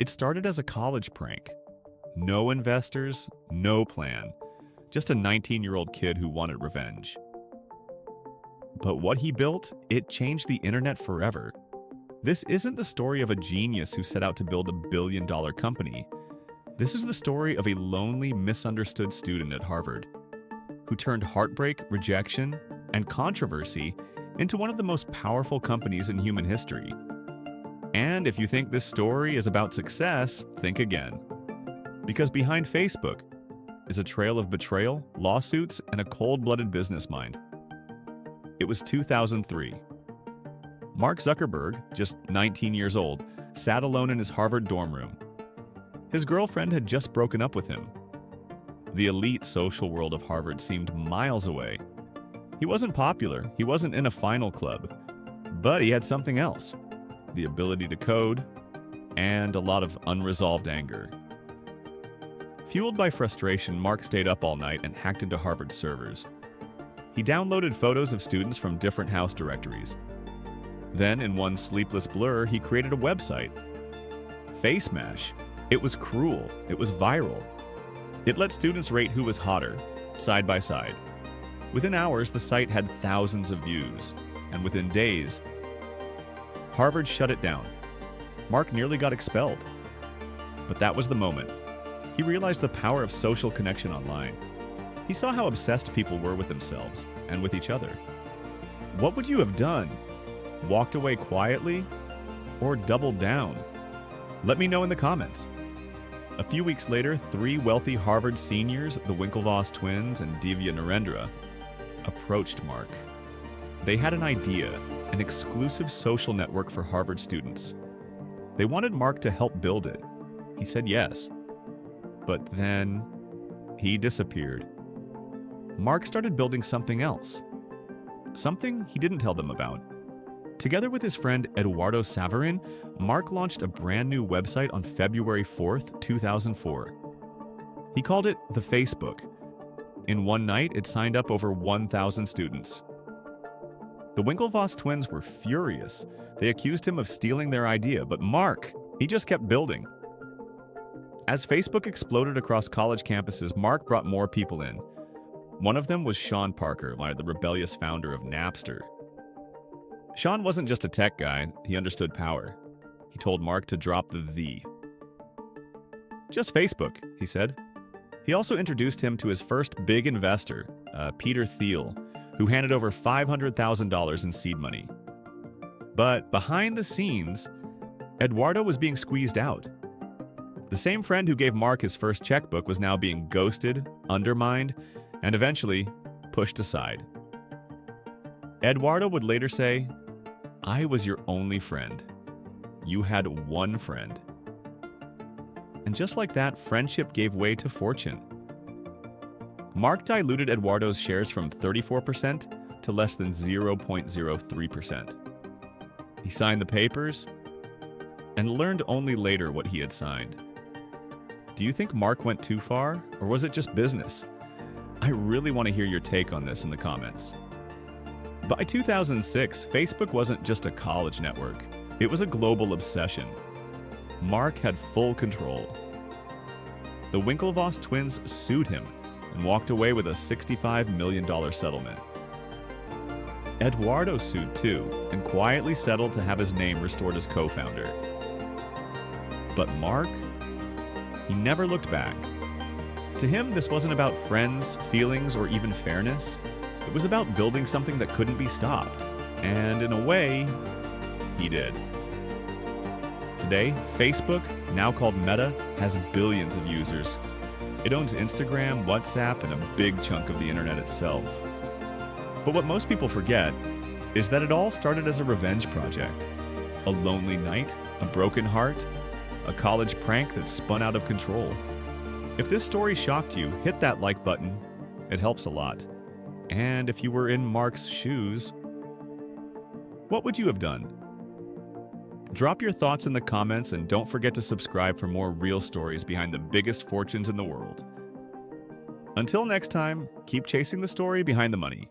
It started as a college prank. No investors, no plan. Just a 19-year-old kid who wanted revenge. But what he built, it changed the internet forever. This isn't the story of a genius who set out to build a billion-dollar company. This is the story of a lonely, misunderstood student at Harvard who turned heartbreak, rejection, and controversy into one of the most powerful companies in human history. And if you think this story is about success, think again. Because behind Facebook is a trail of betrayal, lawsuits, and a cold-blooded business mind. It was 2003. Mark Zuckerberg, just 19 years old, sat alone in his Harvard dorm room. His girlfriend had just broken up with him. The elite social world of Harvard seemed miles away. He wasn't popular, he wasn't in a final club, but he had something else: the ability to code and a lot of unresolved anger. Fueled by frustration, Mark stayed up all night and hacked into Harvard's servers. He downloaded photos of students from different house directories. Then, in one sleepless blur, he created a website. FaceMash. It was cruel. It was viral. It let students rate who was hotter, side by side. Within hours, the site had thousands of views, and within days, Harvard shut it down. Mark nearly got expelled. But that was the moment. He realized the power of social connection online. He saw how obsessed people were with themselves and with each other. What would you have done? Walked away quietly? Or doubled down? Let me know in the comments. A few weeks later, 3 wealthy Harvard seniors, the Winklevoss twins and Divya Narendra, approached Mark. They had an idea, an exclusive social network for Harvard students. They wanted Mark to help build it. He said yes. But then he disappeared. Mark started building something else. Something he didn't tell them about. Together with his friend Eduardo Saverin, Mark launched a brand new website on February 4th, 2004. He called it the Facebook. In one night, it signed up over 1,000 students. The Winklevoss twins were furious. They accused him of stealing their idea, but Mark, he just kept building. As Facebook exploded across college campuses, Mark brought more people in. One of them was Sean Parker, the rebellious founder of Napster. Sean wasn't just a tech guy, he understood power. He told Mark to drop the "the." Just Facebook, he said. He also introduced him to his first big investor, Peter Thiel, who handed over $500,000 in seed money. But behind the scenes, Eduardo was being squeezed out. The same friend who gave Mark his first checkbook was now being ghosted, undermined, and eventually pushed aside. Eduardo would later say, "I was your only friend. You had one friend." And just like that, friendship gave way to fortune. Mark diluted Eduardo's shares from 34% to less than 0.03%. He signed the papers and learned only later what he had signed. Do you think Mark went too far, or was it just business? I really want to hear your take on this in the comments. By 2006, Facebook wasn't just a college network. It was a global obsession. Mark had full control. The Winklevoss twins sued him and walked away with a $65 million settlement. Eduardo sued too and quietly settled to have his name restored as co-founder. But Mark, he never looked back. To him, this wasn't about friends, feelings, or even fairness. It was about building something that couldn't be stopped. And in a way, he did. Today, Facebook, now called Meta, has billions of users. It owns Instagram, WhatsApp, and a big chunk of the internet itself. But what most people forget is that it all started as a revenge project. A lonely night, a broken heart, a college prank that spun out of control. If this story shocked you, hit that like button. It helps a lot. And if you were in Mark's shoes, what would you have done? Drop your thoughts in the comments and don't forget to subscribe for more real stories behind the biggest fortunes in the world. Until next time, keep chasing the story behind the money.